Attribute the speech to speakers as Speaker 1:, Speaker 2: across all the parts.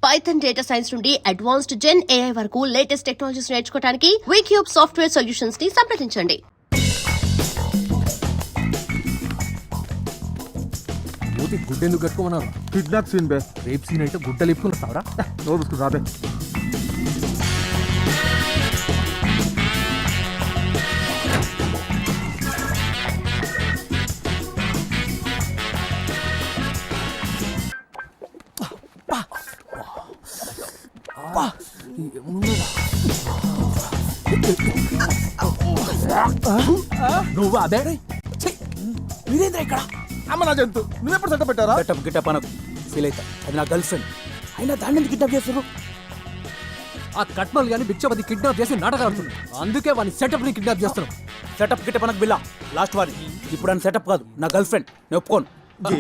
Speaker 1: Python data science నుండి advanced జెన్ AI వరకు latest technologies నేర్చుకోవడానికి వీక్యూబ్ సాఫ్ట్వేర్ సొల్యూషన్స్ ని సంప్రదించండి.
Speaker 2: గుడ్డెందుకు కట్టుకోమన్నారు?
Speaker 3: కిడ్నాప్ సీన్ బే.
Speaker 2: రేప్ సీన్ అయితే గుడ్డలు ఇప్పుకున్నావురా?
Speaker 3: నోరుకు రాబే.
Speaker 2: నువ్వు అదే మీరేంద్ర ఇక్కడ?
Speaker 3: అమ్మ నా జంతు, నువ్వెప్పుడు సంట పెట్టారా?
Speaker 2: గిట్టప్ అనకు, ఫీల్ అవుతా. అది నా గర్ల్ ఫ్రెండ్ అయినా దాన్ని ఎందుకు కిడ్నాప్ చేస్తారు? ఆ కట్మల్ గాని బిచ్చపతి కిడ్నాప్ చేసి నాటకం ఆడుతుంది. అందుకే వాని సెటప్ ని కిడ్నాప్ చేస్తున్నాం. సెటప్ గిట్టప్ అనకు బిల్లా, లాస్ట్ వారి. ఇప్పుడు అని సెటప్ కాదు, నా గర్ల్ ఫ్రెండ్. నేను ఒప్పుకోను.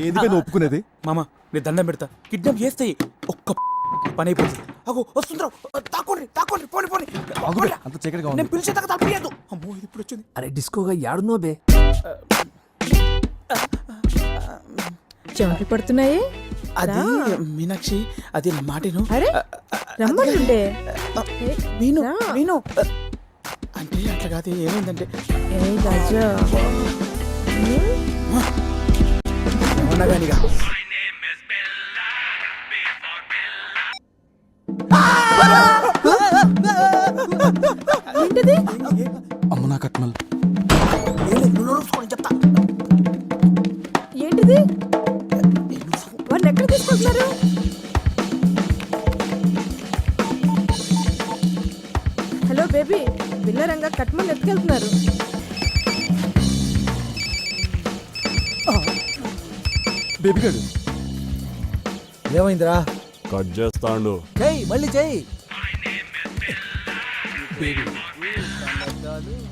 Speaker 3: ఏదిగా ఒప్పుకునేది?
Speaker 2: మామ నీ దండం పెడతా, కిడ్నాప్ చేస్తే ఒక్క పని అయిపోతుంది. అగో వస్తుందిరా, తాకోండి తాకోండి, పోని పోని.
Speaker 3: అంత చీకటిగా ఉంది.
Speaker 2: నేను పిలిచేదాకా తప్పలేదు. అమ్మో ఇది ఇప్పుడు వచ్చింది. అరే డిస్కోగా యాడునో బే.
Speaker 4: చెమటలు పడుతున్నాయి.
Speaker 2: అది మీనాక్షి, అది నా మాటను.
Speaker 4: అరే రమ్మంటుండే.
Speaker 2: విను విను అంటే అట్లా కాదు. ఏమైందంటే
Speaker 4: రాజా
Speaker 2: ఏమన్నా కానిగా
Speaker 4: ఏంటిది?
Speaker 3: అమ్మ నా కట్మల్.
Speaker 2: చెప్తా.
Speaker 4: ఏంటిది? వాళ్ళు ఎక్కడ తీసుకుంటున్నారు? హలో బేబీ, పిల్లరంగా కట్మని ఎత్తుకెళ్తున్నారు.
Speaker 3: బేబీ గారు
Speaker 2: ఏమైందిరా?
Speaker 5: కట్ చేస్తాండు.
Speaker 2: చెయ్యి మళ్ళీ చెయ్యి.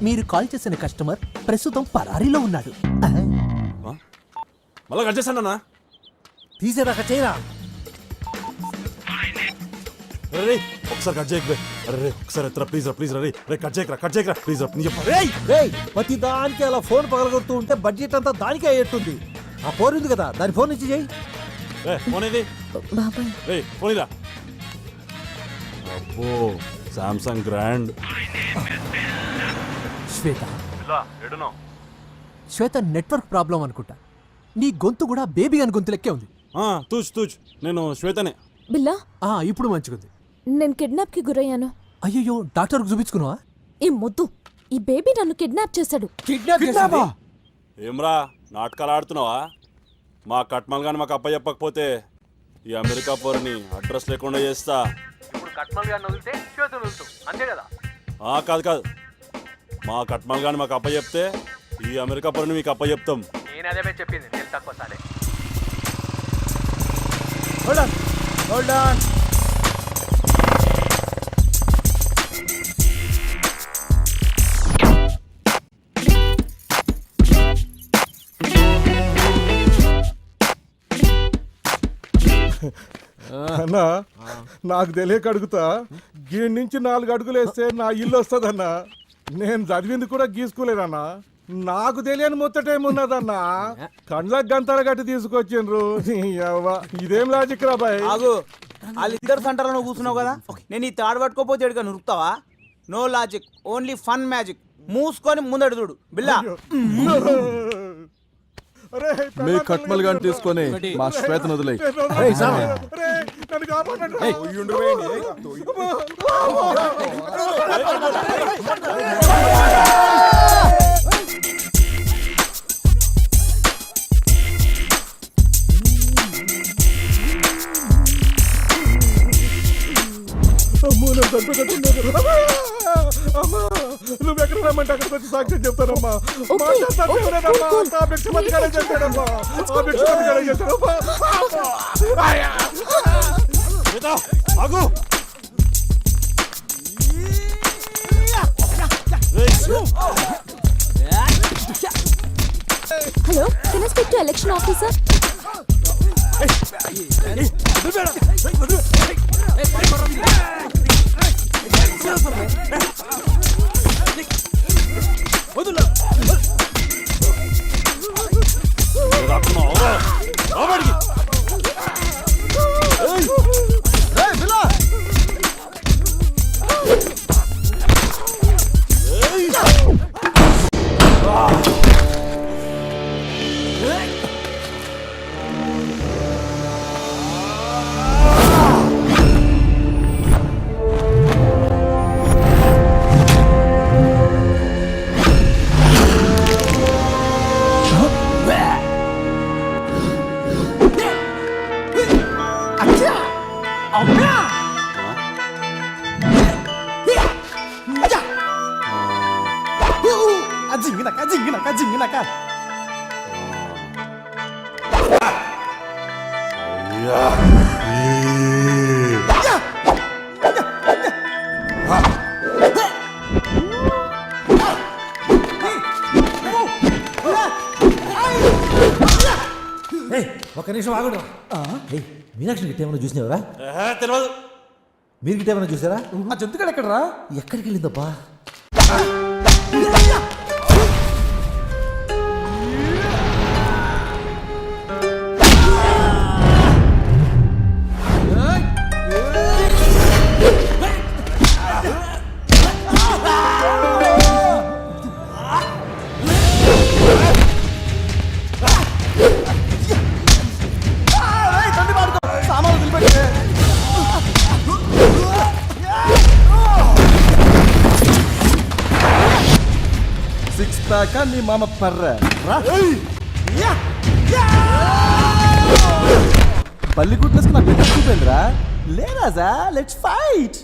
Speaker 6: మీరు కాల్ చేసిన కస్టమర్ ప్రస్తుతం పరారీలో ఉన్నాడు.
Speaker 5: మళ్ళా కట్ చేస్తానన్నా.
Speaker 2: తీసేదాకా చేయరా.
Speaker 5: రే ఒకసారి కట్ చేయకు. అరే ఒకసారి ఎత్తరా ప్లీజ్ రా, ప్లీజ్ రా. రే కట్ చేయకరా ప్లీజ్ రా. నీ చెప్ప
Speaker 2: ప్రతి దానికి అలా ఫోన్ పగలగొడుతూ ఉంటే బడ్జెట్ అంతా దానికే అయ్యేట్టుంది. ఆ ఫోన్ ఉంది కదా, దాని ఫోన్ నుంచి చెయ్యి.
Speaker 5: ఫోన్ ఏది?
Speaker 4: బాబాయ్
Speaker 5: రే ఫోన్ ఇరా. అబ్బో సామ్సంగ్ గ్రాండ్.
Speaker 6: శ్వేత శ్వేత నెట్వర్క్ ప్రాబ్లం అనుకుంటా. నీ గొంతు కూడా బేబీ అని గొంతు లెక్కే ఉంది.
Speaker 5: తూచ్ నేను శ్వేతనే.
Speaker 4: బిల్లా,
Speaker 6: ఇప్పుడు మంచిగుంది.
Speaker 4: నేను కిడ్నాప్ కి గురయ్యాను.
Speaker 6: అయ్యో డాక్టర్కు చూపించుకున్నావా?
Speaker 4: ఈ మొద్దు, ఈ బేబీ నన్ను కిడ్నాప్ చేశాడు.
Speaker 2: కిడ్నాప్
Speaker 5: ఏమ్రా నాటకాలు ఆడుతున్నావా? మా కట్మల్ గాని మాకు అప్ప చెప్పకపోతే ఈ అమెరికా పోరని అడ్రస్ లేకుండా చేస్తా.
Speaker 7: ఇప్పుడు కట్మల్ గారిని వదిలితే శ్వేతను వదులుతాం, అంతే కదా?
Speaker 5: కాదు మా కట్మల్ గాని మాకు అప్ప చెప్తే ఈ అమెరికా పోరని మీకు అప్ప చెప్తాం.
Speaker 7: నేను అదే చెప్పింది, నేను తక్కువ సాలే.
Speaker 2: Hold on.
Speaker 3: అన్నా నాకు తెలియక అడుగుతా, గీ నుంచి 4 అడుగులు వేస్తే నా ఇల్లు వస్తుందన్నా. నేను చదివింది కూడా గీసుకోలేదన్నా. నాకు తెలియని ముచ్చటేమున్నదన్నా. కండ్లకు గంతలు గట్టి తీసుకొచ్చిండ్రు. ఇదేం లాజిక్ రా బాయ్?
Speaker 8: ఆగు, వాళ్ళిద్దరు సెంటర్లో కూర్చున్నావు కదా, నేను ఈ తాడు పట్టుకోపోతే ఎడుగా నురుకుతావా? No logic, only fun magic. మూసుకొని ముందడు చూడు బిల్లా.
Speaker 3: మీ కట్మల్ గాని తీసుకొని మా శ్వేతను వదిలేయ్. నువ్వెక్కడ రమ్మంటే అక్కడికి వచ్చి సాక్ష్యం చెప్తానమ్మా.
Speaker 5: ఆగు.
Speaker 4: Hello, can I speak to election officer?
Speaker 9: ఒక నిమిషం ఆగడు. మీనాక్షి గిట్ట ఏమైనా చూసినావరా?
Speaker 5: తెలియదు.
Speaker 9: మీరు గిట్ట ఏమైనా చూసారా?
Speaker 2: ఆ జంతుగాడు ఎక్కడరా?
Speaker 9: ఎక్కడికి వెళ్ళిందబ్బా?
Speaker 3: సిక్స్ ప్యాక్ నీ మామ పర్ర
Speaker 2: పల్లి గుడ్లేసుకుని నా బిడ్డ చూపోయిందిరా. లేరాజా, లెట్స్ ఫైట్.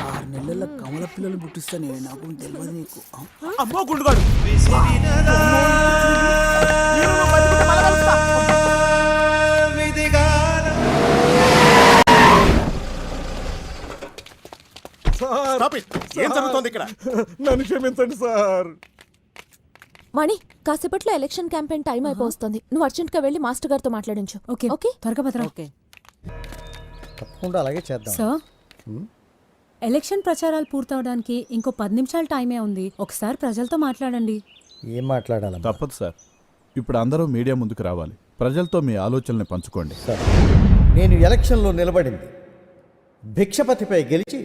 Speaker 8: ఆరు నెలల కమల పిల్లలు పుట్టిస్తానే, నాకు తెలియదు నీకు. అమ్మో గుండుగాడు.
Speaker 3: ఏం జరుగుతోంది ఇక్కడ? నన్ను క్షమించండి సార్.
Speaker 4: మణి, కాసేపట్లో ఎలక్షన్ క్యాంపెయిన్ టైం అయిపోతుంది. నువ్వు అర్జెంట్గా వెళ్ళి మాస్టర్ గారితో మాట్లాడించు. ఓకే ఓకే, త్వరగా భద్ర. ఓకే
Speaker 9: తప్పకుండా అలాగే చేద్దాం.
Speaker 10: సార్, ఎలక్షన్ ప్రచారాలు పూర్తవడానికి ఇంకో 10 నిమిషాలు టైమే ఉంది. ఒకసారి ప్రజలతో మాట్లాడండి.
Speaker 9: ఏం మాట్లాడాలి?
Speaker 3: తప్పదు సార్. ఇప్పుడు అందరూ మీడియా ముందుకు రావాలి. ప్రజలతో మీ ఆలోచనల్ని పంచుకోండి.
Speaker 9: సార్, నేను ఎలక్షన్లో నిలబడింది భిక్షపతిపై గెలిచి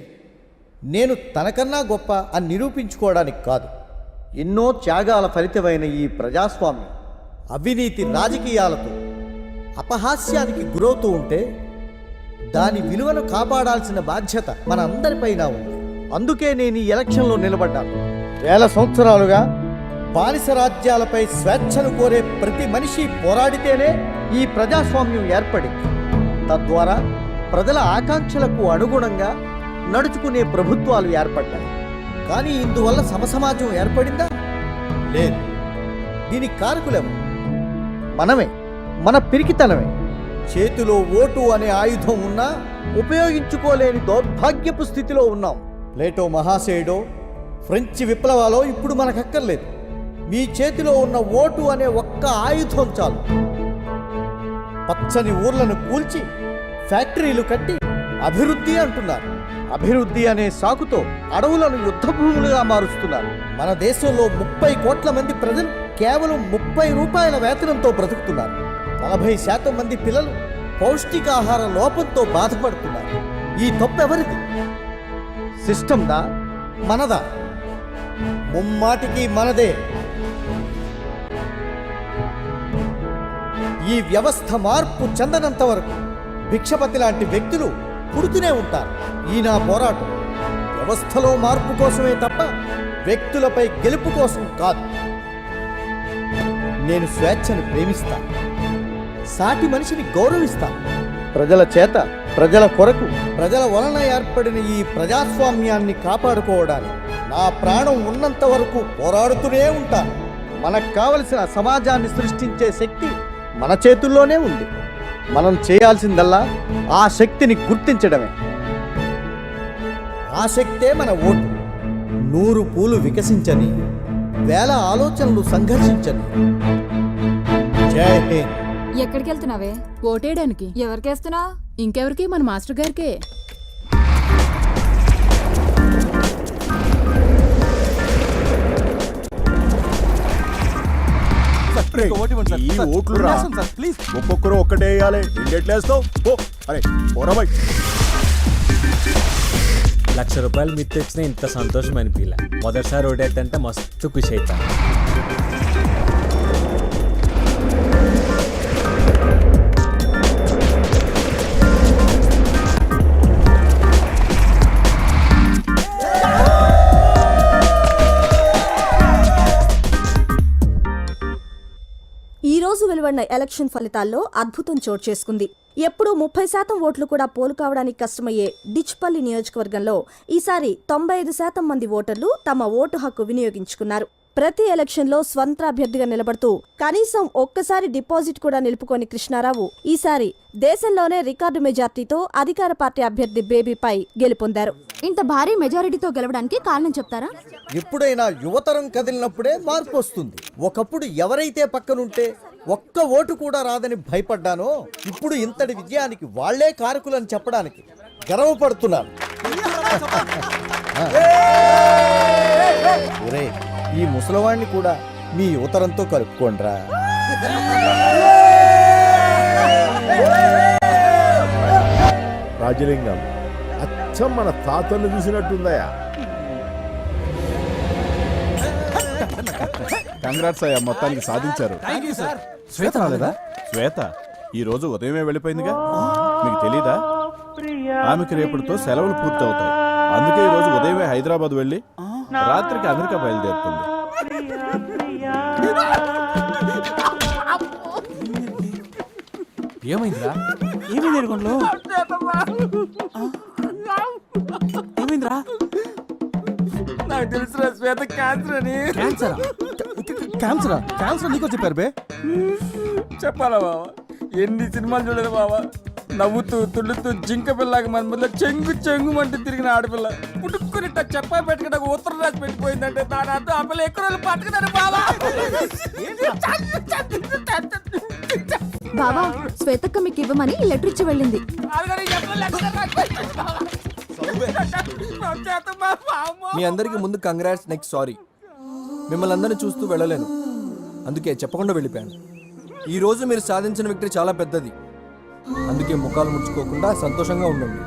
Speaker 9: నేను తనకన్నా గొప్ప అని నిరూపించుకోవడానికి కాదు. ఎన్నో త్యాగాల ఫలితమైన ఈ ప్రజాస్వామ్యం అవినీతి రాజకీయాలతో అపహాస్యానికి గురవుతూ ఉంటే దాని విలువను కాపాడాల్సిన బాధ్యత మన అందరిపైన ఉంది. అందుకే నేను ఈ ఎలక్షన్లో నిలబడ్డాను. వేల సంవత్సరాలుగా బానిస రాజ్యాలపై స్వేచ్ఛను కోరే ప్రతి మనిషి పోరాడితేనే ఈ ప్రజాస్వామ్యం ఏర్పడింది. తద్వారా ప్రజల ఆకాంక్షలకు అనుగుణంగా నడుచుకునే ప్రభుత్వాలు ఏర్పడ్డాయి. కానీ ఇందువల్ల సమసమాజం ఏర్పడిందా? లేదు. దీనికి కారకులేమో మనమే, మన పిరికితనమే. చేతిలో ఓటు అనే ఆయుధం ఉన్నా ఉపయోగించుకోలేని దౌర్భాగ్యపు స్థితిలో ఉన్నాం. ప్లేటో మహాశయుడో ఫ్రెంచ్ విప్లవాలో ఇప్పుడు మనకక్కర్లేదు. మీ చేతిలో ఉన్న ఓటు అనే ఒక్క ఆయుధం చాలు. పచ్చని ఊర్లను కూల్చి ఫ్యాక్టరీలు కట్టి అభివృద్ధి అంటున్నారు. అభివృద్ధి అనే సాకుతో అడవులను యుద్ధ భూములుగా మారుస్తున్నారు. మన దేశంలో 30 కోట్ల మంది ప్రజలు కేవలం 30 రూపాయల వేతనంతో బ్రతుకుతున్నారు. 40% మంది పిల్లలు పౌష్టికాహార లోపంతో బాధపడుతున్నారు. ఈ తప్పెవరిది? సిస్టమ్దా, మనదా? ముమ్మాటికి మనదే. ఈ వ్యవస్థ మార్పు చెందనంత వరకు భిక్షపతి లాంటి వ్యక్తులు పుడుతూనే ఉంటారు. ఈ నా పోరాటం వ్యవస్థలో మార్పు కోసమే తప్ప వ్యక్తులపై గెలుపు కోసం కాదు. నేను స్వేచ్ఛను ప్రేమిస్తాను, సాటి మనిషిని గౌరవిస్తాను. ప్రజల చేత, ప్రజల కొరకు, ప్రజల వలన ఏర్పడిన ఈ ప్రజాస్వామ్యాన్ని కాపాడుకోవడానికి నా ప్రాణం ఉన్నంత వరకు పోరాడుతూనే ఉంటాను. మనకు కావలసిన సమాజాన్ని సృష్టించే శక్తి మన చేతుల్లోనే ఉంది. మనం చేయాల్సిందల్లా ఆ శక్తిని గుర్తించడమే. ఆ శక్తే మన ఓటు. 100 పూలు వికసించని, 1000 ఆలోచనలు సంఘర్షించని, జై హింద్.
Speaker 4: ఎక్కడికి వెళ్తున్నావే?
Speaker 10: ఓటేయడానికి.
Speaker 4: ఎవరికేస్తున్నా?
Speaker 10: ఇంకెవరికి? మన మాస్టర్ గారికే.
Speaker 3: ఈ ఓట్లు రా ఒక్కొక్కరు ఒక్కటే వేయాలి. ఎట్లేస్తావు అరే పోరాబాయ్.
Speaker 2: ₹1,00,000 మిత్తి వచ్చినా ఇంత సంతోషం అనిపించలే. మొదటిసారి ఓటైతే మస్తు ఖుషి అవుతా.
Speaker 4: ఈ రోజు వెలువడిన ఎలక్షన్ ఫలితాల్లో అద్భుతం చోటు చేసుకుంది. ఎప్పుడూ 30% ఓట్లు కూడా పోలు కావడానికి కష్టమయ్యే డిచ్పల్లి నియోజకవర్గంలో ఈసారి 95% మంది ఓటర్లు తమ ఓటు హక్కు వినియోగించుకున్నారు. ప్రతి ఎలక్షన్లో స్వంత అభ్యర్థిగా నిలబడుతూ కనీసం ఒక్కసారి డిపాజిట్ కూడా నిలుపుకోని కృష్ణారావు ఈసారి దేశంలోనే రికార్డు మెజార్టీతో అధికార పార్టీ అభ్యర్థి బేబీపై గెలుపొందారు. ఇంత భారీ మెజారిటీతో గెలవడానికి కారణం చెప్తారా?
Speaker 9: ఎప్పుడైనా యువతరం కదిలినప్పుడే మార్పు వస్తుంది. ఒకప్పుడు ఎవరైతే పక్కనుంటే ఒక్క ఓటు కూడా రాదని భయపడ్డానో ఇప్పుడు ఇంతటి విజయానికి వాళ్లే కారకులని చెప్పడానికి గర్వపడుతున్నాను. ఒరే, ఈ ముసలవాణ్ణి కూడా మీ యువతరంతో కలుపుకోండ్రా.
Speaker 3: రాజలింగం అచ్చం మన తాతను చూసినట్టుందయా. కంగ్రాట్స్ అయ్యా, మొత్తానికి సాధించారు.
Speaker 2: శ్వేత రాలేదా?
Speaker 3: శ్వేత ఈ రోజు ఉదయమే వెళ్ళిపోయిందిగా. మీకు తెలీదా? ఆమెకి రేపటితో సెలవులు పూర్తవుతాయి. అందుకే ఈ రోజు ఉదయమే హైదరాబాద్ వెళ్ళి రాత్రికి అమెరికా బయలుదేరుతుంది.
Speaker 2: ఏమైందిరా? ఏమైందిరా?
Speaker 8: నాకు తెలుసు శ్వేత క్యాన్సర్ అని.
Speaker 2: క్యాన్సరా?
Speaker 9: క్యాన్సర్ నీకో చెప్పారు బే.
Speaker 8: చెప్పాలా బావా? ఎన్ని సినిమాలు చూడలేదు బావా. నవ్వుతూ తుళ్ళుతూ జింక పిల్లగా మన ముందు చెంగు చెంగు అంటూ తిరిగిన ఆడపిల్ల పుట్టుకుని చెప్పా పెట్టుకుని నాకు ఉత్తరం రాసి పెట్టిపోయిందంటే దాని అర్థం ఆ పిల్ల ఎక్కువ రోజులు పట్టుకున్నాను బావా.
Speaker 4: బావా, శ్వేతక్క మీకు ఇవ్వమని లెటర్ ఇచ్చి వెళ్ళింది.
Speaker 2: మీ అందరికి ముందు కంగ్రాట్స్, నెక్స్ట్ సారీ. మిమ్మల్ని అందరినీ చూస్తూ వెళ్ళలేను, అందుకే చెప్పకుండా వెళ్ళిపోయాను. ఈ రోజు మీరు సాధించిన విక్టరీ చాలా పెద్దది, అందుకే ముఖాలు ముడుచుకోకుండా సంతోషంగా ఉండండి.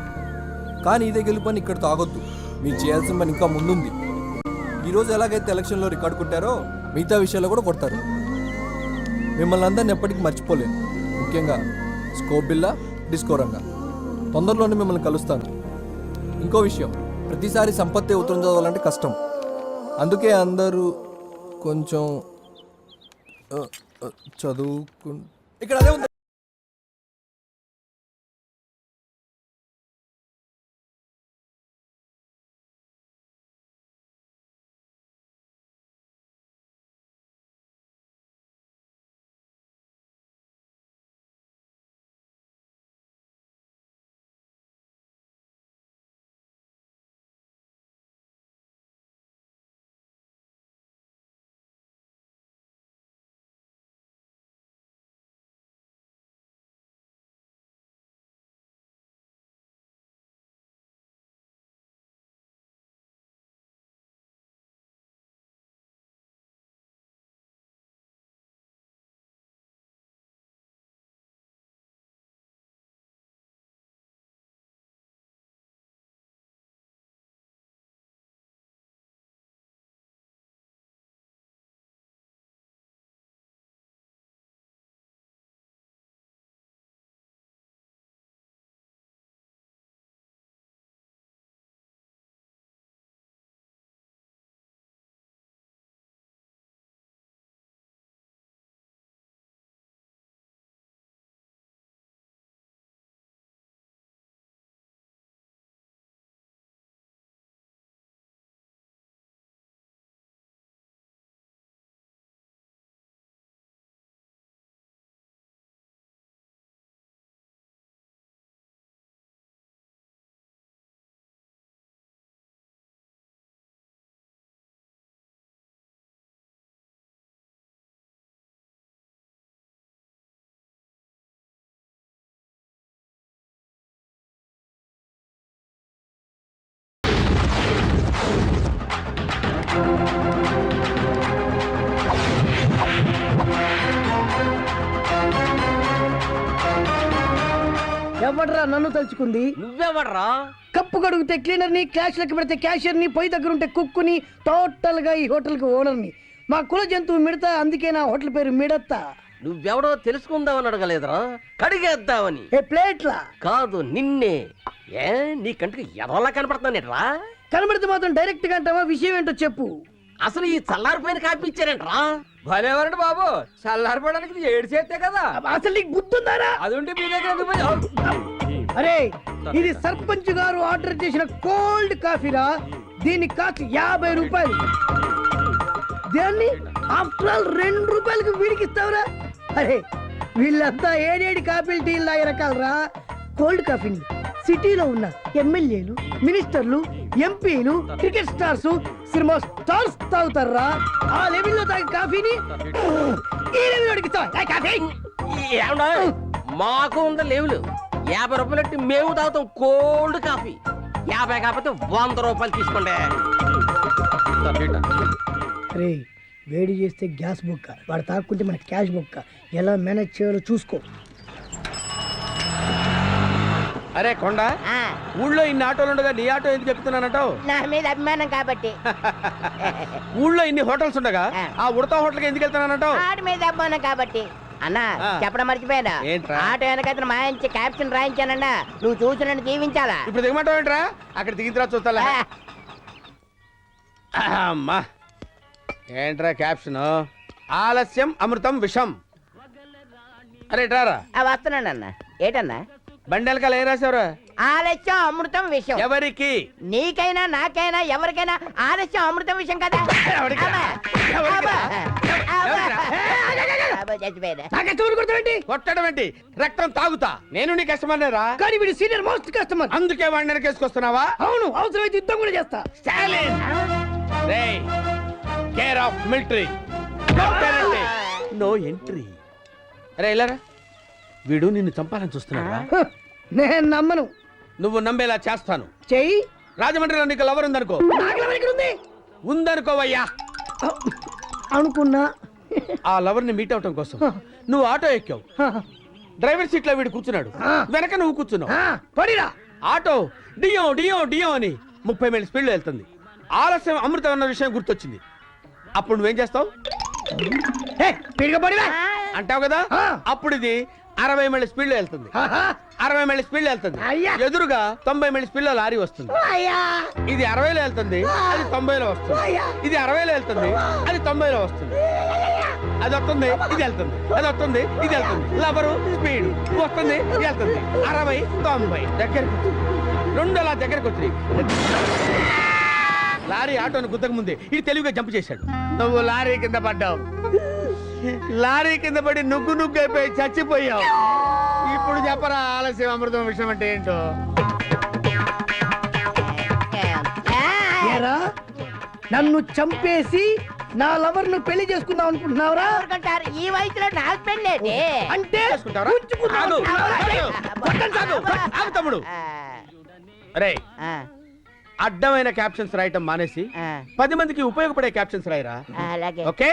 Speaker 2: కానీ ఇదే గెలుపని ఇక్కడ తాగొద్దు. మీరు చేయాల్సిన పని ఇంకా ముందుంది. ఈరోజు ఎలాగైతే ఎలక్షన్లో రికార్డు కొట్టారో మిగతా విషయాల్లో కూడా కొడతారు. మిమ్మల్ని అందరిని ఎప్పటికీ మర్చిపోలేను, ముఖ్యంగా స్కోప్ బిల్లా, డిస్కో రంగా. తొందరలోనే మిమ్మల్ని కలుస్తాను. ఇంకో విషయం, ప్రతిసారి సంపత్తి ఉత్తరం చదవాలంటే కష్టం. అందుకే అందరూ కొంచెం ఇక్కడ అదే ఉంది.
Speaker 11: ఎవడరా నన్ను తలుచుకుంది?
Speaker 8: నువ్వెవడ్రా?
Speaker 11: కప్పు కడుగుతే క్లీనర్ ని, క్యాష్ లెక్క పెడితే క్యాషియర్ ని, పొయ్యి దగ్గర ఉంటే కుక్కుని, టోటల్ గా ఈ హోటల్ కి ఓనర్ ని. మా కుల జంతువు మిడత, అందుకే నా హోటల్ పేరు మిడత.
Speaker 8: నువ్వెవడో తెలుసుకుందామని అడగలేదురా, కడిగేద్దామని.
Speaker 11: ఏ ప్లేట్లా?
Speaker 8: కాదు, నిన్నే. ఏ నీ కంటికి ఎదవలా కనపడుతున్నానేట్రా?
Speaker 11: కనబడితే మాత్రం డైరెక్ట్ గా అంటావా? విషయం ఏంటో చెప్పు.
Speaker 8: అసలు ఈ చల్లారిపోయిన కాపీ ఇచ్చారేంట్రా? భలేవారండి బాబు, చల్లారిపోవడానికి ఏడు చేస్తే కదా.
Speaker 11: అసలు నీకు గుర్తుందారా?
Speaker 8: అది ఉంటే మీ దగ్గర ఎందుకు పోయి-
Speaker 11: అరే, ఇది సర్పంచ్ గారు ఆర్డర్ చేసిన కోల్డ్ కాఫీరా. దీని కాస్ట్ 50 రూపాయలు. దాన్ని ఆఫ్టర్ ఆల్ 2 రూపాయలకు వీడికి ఇస్తావురా? అరే, వీళ్ళంతా ఏడేడి కాఫీలు టీలు తాగే రకాలరా. కోల్డ్ కాఫీని సిటీలో ఉన్న ఎమ్మెల్యేలు, మినిస్టర్లు, ఎంపీలు, క్రికెట్ స్టార్స్, సినిమా స్టార్స్ తాగుతారా. ఆ లెవెల్లో తాగే కాఫీని ఈ లెవెల్లోకి ఇస్తావా? కాఫీ
Speaker 8: ఏమన్నా? మాకు ఉందా లేవులు? 50 రూపాయలు మేము తాగుతాం కోల్డ్ కాఫీ. 50 కాకపోతే 100 రూపాయలు తీసుకోండి.
Speaker 11: రే, వేడి చేస్తే గ్యాస్ బుక్క, వాడు తాక్కుంటే మన క్యాష్ బుక్క. ఎలా మేనేజ్ చేయాలో చూసుకో.
Speaker 8: అరే కొండ, ఊళ్ళో ఇన్ని ఆటోలు ఉండగా నీ ఆటో ఎందుకు చెప్తున్నానంటావు?
Speaker 12: నా మీద అభిమానం కాబట్టి.
Speaker 8: ఊళ్ళో ఇన్ని హోటల్స్ ఉండగా ఆ ఉడతా హోటల్కి ఎందుకు వెళ్తున్నానంటావు?
Speaker 12: ఆడి మీద అభిమానం కాబట్టి. అన్నా, చెప్పడం మర్చిపోయాను.
Speaker 8: ఏంట్రా?
Speaker 12: ఆటో వెనకతను మాయించి క్యాప్షన్ రాయించానన్నా. నువ్వు చూసి నన్ను దీవించాలా?
Speaker 8: ఇప్పుడు దిగమంటావు ఏంట్రా? అక్కడ దిగిన తర్వాత చూస్తా. అమ్మా, ఏంట్రా క్యాప్షన్? ఆలస్యం అమృతం విషం. అరే రారా.
Speaker 12: వస్తున్నాను అన్న. ఏటన్నా?
Speaker 8: బండి వెనకాల ఏం రాశారు?
Speaker 12: ఆలస్యం అమృతం విషయం.
Speaker 8: ఎవరికి?
Speaker 12: నీకైనా, నాకైనా, ఎవరికైనా ఆలస్యం అమృతం విషయం కదా.
Speaker 8: ఎవరికిరా?
Speaker 12: అబ్బా.
Speaker 8: ఎవరికిరా?
Speaker 12: అబ్బా, చచ్చిపోయాడా?
Speaker 8: కొట్టడం ఏంటి? రక్తం తాగుతా. నేను నీ కస్టమర్ రా.
Speaker 11: కానీ వీడు సీనియర్ మోస్ట్ కస్టమర్.
Speaker 8: అందుకే వాడిని వెనకేసుకొస్తున్నావా?
Speaker 11: అవును, అవసరమైతే యుద్ధం కూడా చేస్తా.
Speaker 8: Care of military, no entry. అరే ఇలారా, వీడు నిన్ను చంపాలని చూస్తున్నాడా?
Speaker 11: నేను నమ్మను.
Speaker 8: నువ్వు నమ్మేలా చేస్తాను.
Speaker 11: చెయ్యి.
Speaker 8: రాజమండ్రిలో నీకు లవర్ ఉందనుకో. ఉందనుకోవయ్యా.
Speaker 11: అనుకున్నా.
Speaker 8: ఆ లవర్ ని మీట్ అవటం కోసం నువ్వు ఆటో ఎక్కావు. డ్రైవర్ సీట్ లో వీడు కూర్చున్నాడు, వెనక నువ్వు కూర్చున్నావు.
Speaker 11: పడిరా.
Speaker 8: ఆటో డియో డియో డియో అని 30 మైళ్ళ స్పీడ్ లో వెళ్తుంది. ఆలస్యం అమృతం అన్న విషయం గుర్తొచ్చింది. అప్పుడు నువ్వేం చేస్తావు? అంటావు కదా. అప్పుడు ఇది 60 మైళ్ళ స్పీడ్ లో వెళ్తుంది. 60 మైళ్ళ స్పీడ్ లో వెళ్తుంది. ఎదురుగా 90 మైళ్ళ స్పీడ్ లో లారీ వస్తుంది. ఇది 60లో వెళ్తుంది, అది 90లో వస్తుంది. ఇది 60లో వెళ్తుంది, అది 90లో వస్తుంది. అది వస్తుంది, ఇది వెళ్తుంది. అది వస్తుంది, ఇది వెళ్తుంది. లవరు స్పీడ్ వస్తుంది, వెళ్తుంది. 60, 90 దగ్గరకు రెండు అలా దగ్గరకు వచ్చి లారీ ఆటోను గుద్దక ముందే ఇది తెలివిగా జంప్ చేశాడు. నువ్వు లారీ కింద పడ్డావు. లారీ కింద పడి నుగ్గు నుగ్గు అయిపోయి చచ్చిపోయావు. ఇప్పుడు చెప్పరా ఆలస్యం అమృతం విషయం అంటే ఏంటో?
Speaker 11: ఏరా, నన్ను చంపేసి నా లవర్ ను పెళ్లి చేసుకుందాం అనుకుంటున్నావురా?
Speaker 12: ఈ వయసులో నాకు పెళ్ళేది
Speaker 11: అంటే
Speaker 8: తమ్ముడు. అరే, అడ్డమైన క్యాప్షన్స్ రాయటం మానేసి 10 మందికి ఉపయోగపడే క్యాప్షన్స్ రాయరా. ఓకే,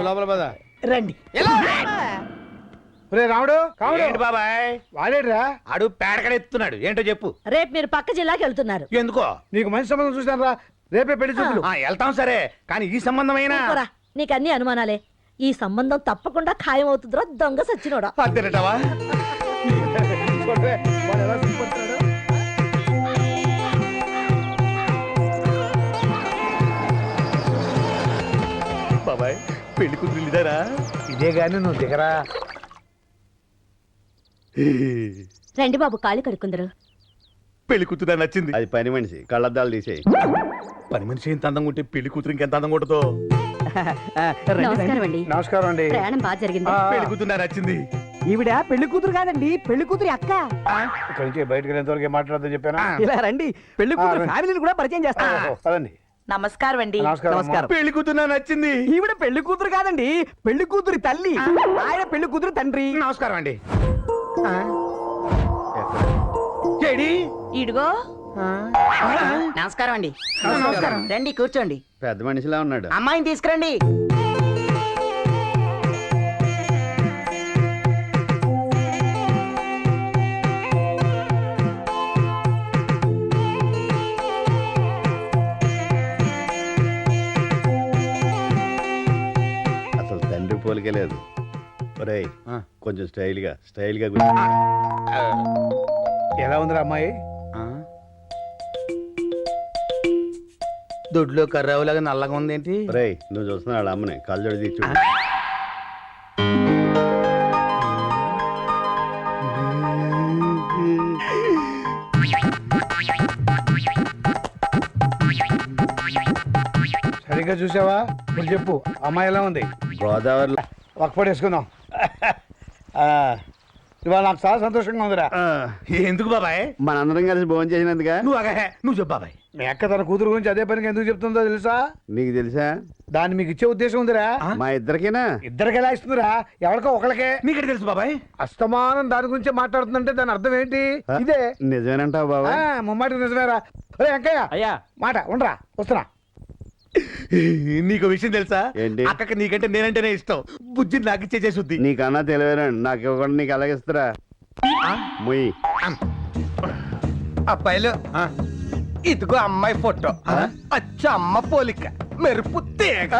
Speaker 8: లోపల పద.
Speaker 11: రండి.
Speaker 8: రాముడు ఏంటి బాబాయ్? వాడేడ్రా ఆడు పేడకడెత్తున్నాడు. ఏంటో చెప్పు.
Speaker 12: రేపు మీరు పక్క జిల్లాకి వెళ్తున్నారు.
Speaker 8: ఎందుకో?
Speaker 3: నీకు మంచి సంబంధం చూసాను రా, రేపే పెళ్లి చూపులు.
Speaker 8: వెళ్తాం సరే, కానీ ఈ సంబంధమైనా
Speaker 12: నీకు అన్ని అనుమానాలే. ఈ సంబంధం తప్పకుండా ఖాయం అవుతుందిరా దొంగ సచ్చినోడా.
Speaker 8: అద్దెనటవా? బాబాయ్, పెళ్లి కూతురు ఇదారా?
Speaker 3: ఇదే గాని నువ్వు దిగరా.
Speaker 12: రండి బాబు, కాళ్ళు కడుక్కుందరు.
Speaker 8: పెళ్లి కూతురు నచ్చింది.
Speaker 5: అది పని మనిషి, కళ్ళద్దాలు తీసేయి.
Speaker 8: పని మనిషి ఎంత అందంగా ఉంటే పెళ్లి కూతురు ఇంకెంత అందంగా ఉంటుందో.
Speaker 12: నమస్కారం అండి.
Speaker 3: నమస్కారం అండి.
Speaker 12: ప్రయాణం బాగా జరిగింది.
Speaker 8: పెళ్లి కూతురు నచ్చింది.
Speaker 11: ఈవిడ పెళ్లి కూతురు కాదండి, పెళ్లి కూతురు అక్క.
Speaker 3: ఇక్కడి నుంచి బయటకు వెళ్ళేంతవరకు మాట్లాడదని చెప్పానా?
Speaker 11: ఇలా రండి, పెళ్లి కూతురు ఫ్యామిలీని కూడా పరిచయం చేస్తాను.
Speaker 3: పదండి.
Speaker 12: నమస్కారం అండి.
Speaker 3: నమస్కారం.
Speaker 8: పెళ్లి కూతురు నచ్చింది.
Speaker 11: ఈవిడ పెళ్లి కూతురు కాదండి, పెళ్లి కూతురు తల్లి. ఆయన పెళ్లి కూతురు తండ్రి.
Speaker 8: నమస్కారం అండి.
Speaker 12: ఇడుగో. నమస్కారం అండి. రండి కూర్చోండి.
Speaker 5: పెద్ద మనిషిలా ఉన్నాడు.
Speaker 12: అమ్మాయిని తీసుకురండి.
Speaker 5: పోలికే లేదు. ఒరేయ్ కొంచెం స్టైల్గా
Speaker 11: ఎలా ఉందిరా అమ్మాయి? దొడ్లో కర్రావులాగా నల్లగా ఉందేంటి?
Speaker 5: ఒరేయ్ నువ్వు చూస్తున్నా వాళ్ళ అమ్మని కళ్ళజోడి తీర్చు.
Speaker 11: సరిగ్గా చూసావా? ఇప్పుడు చెప్పు, అమ్మాయి ఎలా ఉంది?
Speaker 5: గోదావరిలో
Speaker 11: వర్క్ వేసుకుందాం. ఇవాళ నాకు చాలా సంతోషంగా ఉందిరా. ఎందుకు బాబాయ్?
Speaker 5: మనందరం కలిసి భోజనం చేసినందుగా.
Speaker 11: నువ్వు చెప్పు బాబాయ్. మీ అక్క తన కూతురు గురించి అదే పనికి ఎందుకు చెప్తుందో తెలుసా?
Speaker 5: నీకు తెలుసా?
Speaker 11: దాన్ని మీకు ఇచ్చే ఉద్దేశం ఉందిరా?
Speaker 5: మా ఇద్దరికేనా?
Speaker 11: ఇద్దరికి ఎలా ఇస్తుందిరా? ఎవరికో ఒకరికే. నీకు తెలుసు బాబాయ్? అస్తమానం దాని గురించి మాట్లాడుతుందంటే దాని అర్థం ఏంటి? ఇదే
Speaker 5: నిజమేనంటావు బాబా?
Speaker 11: ముమ్మాటికి నిజమేరా. ఒరే వెంకయ్య,
Speaker 8: అయ్యా
Speaker 11: మాట ఉండరా, వస్తున్నా. నీకు విషయం తెలుసా?
Speaker 5: ఏంటి?
Speaker 11: అక్కకి నీకంటే నేనంటేనే ఇష్టం. బుజ్జి నాకు ఇచ్చేసేసుద్ది.
Speaker 5: నీకన్నా తెలివేనండి, నాకు ఇవ్వకుండా నీకు అలాగిస్తారా? ముయ్
Speaker 11: అబ్బాయిలు, ఇదిగో అమ్మాయి ఫోటో. అచ్చ అమ్మ పోలిక, మెరుపు తీగ.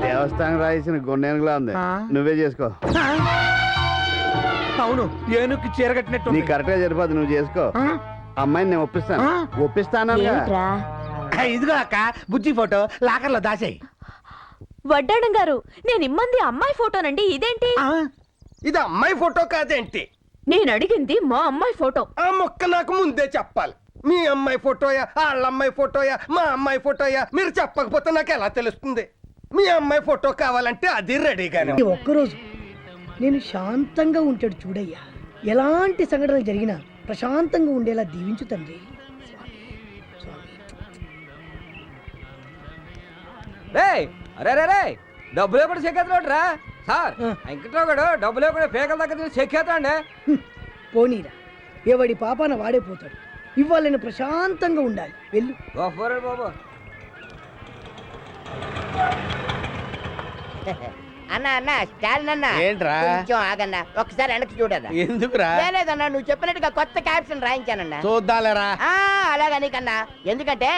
Speaker 5: దేవస్థానం రాసిన గొండెనుగులా ఉంది. నువ్వే చేసుకో.
Speaker 11: అవును, ఏనుక్కి చీర కట్టినట్టు.
Speaker 5: నీకు కరెక్ట్ గా సరిపోదు, నువ్వు చేసుకో. అమ్మాయిని నేను ఒప్పిస్తాను.
Speaker 11: ఇదిగో అక్క బుజ్జి ఫోటో లాకర్లో దాచేయి.
Speaker 12: వడ్డాడం గారు, నేను ఇమ్మంది అమ్మాయి ఫోటోనండి, ఇదేంటి?
Speaker 11: ఇది అమ్మాయి ఫోటో కాదేంటి?
Speaker 12: నేను అడిగింది మా అమ్మాయి ఫోటో.
Speaker 11: ఆ మొక్క నాకు ముందే చెప్పాలి. మీ అమ్మాయి ఫోటోయా, వాళ్ళ అమ్మాయి ఫోటోయా, మా అమ్మాయి ఫోటోయా? మీరు చెప్పకపోతే నాకు ఎలా తెలుస్తుంది? మీ అమ్మాయి ఫోటో కావాలంటే అది రెడీగానే.
Speaker 13: ఒక్కరోజు నేను శాంతంగా ఉంటాడు చూడయ్యా. ఎలాంటి సంఘటనలు జరిగినా ప్రశాంతంగా ఉండేలా దీవించు తండ్రి.
Speaker 8: అరే డబ్బులు కూడా చెక్కేస్తాడు రా సార్. వెంకట్రావు గారు డబ్బులు కూడా పేకల దగ్గర చెక్కేస్తాండి.
Speaker 13: పోనీరా, ఎవడి పాపాన వాడే పోతాడు. ఇవాళ నేను ప్రశాంతంగా ఉండాలి. వెళ్ళు
Speaker 8: బాబు.
Speaker 11: అన్న స్టాలిన్ అన్న, ఏంట్రా? కొంచెం ఆగన్నా, ఒకసారి వెనక్కి చూడరా. ఎందుకురా? లేదన్నా, నువ్వు చెప్పినట్టుగా కొత్త క్యాప్షన్ రాయించానన్నా. చూద్దాలేరా. అలాగా నీకన్నా. ఎందుకంటే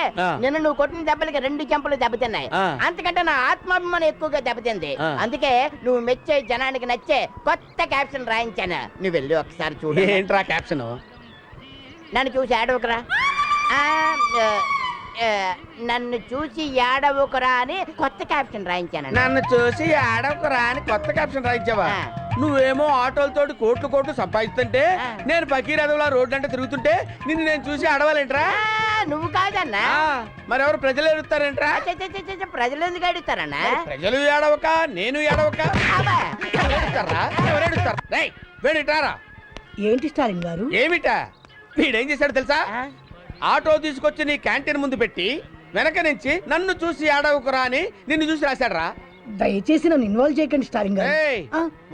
Speaker 11: నిన్న నువ్వు కొట్టిన దెబ్బలకి 2 చెంపలు దెబ్బతిన్నాయి. అంతకంటే నా ఆత్మాభిమానం ఎక్కువగా దెబ్బతింది. అందుకే నువ్వు మెచ్చే జనానికి నచ్చే కొత్త క్యాప్షన్ రాయించాను. నువ్వు వెళ్ళి ఒకసారి చూడు. ఏంట్రా క్యాప్షన్? నన్ను చూసి ఆడవకరా, నన్ను చూసి ఏడవకురా అని కొత్త క్యాప్షన్ రాయించాను. నన్ను చూసి ఏడవకురా అని కొత్త క్యాప్షన్ రాయించావా? నువ్వేమో ఆటోలతోటి కోట్లు సంపాదిస్తుంటే, నేను పకీరదవులా రోడ్లు అంటే తిరుగుతుంటే నిన్ను నేను చూసి ఆడవాలేంట్రా? నువ్వు కాదన్నా, మరెవరు ప్రజలు ఎడుతారేంట్రా? ప్రజలు ఎందుకు అడుగుతారన్నా? ప్రజలు ఏడవక నేను ఏడవక ఎవరెడుతారా?
Speaker 13: ఏంటి స్టాలిన్ గారు?
Speaker 11: ఏమిటా? వీడేం చేశాడు తెలుసా? ఆటో తీసుకొచ్చి నీ క్యాంటీన్ ముందు పెట్టి వెనక నుంచి నన్ను చూసి ఆడవకురా అని నిన్ను చూసి రాశాడు.
Speaker 13: దయచేసి నన్ను ఇన్వాల్వ్ చేయకండి స్టాలిన్ గారు.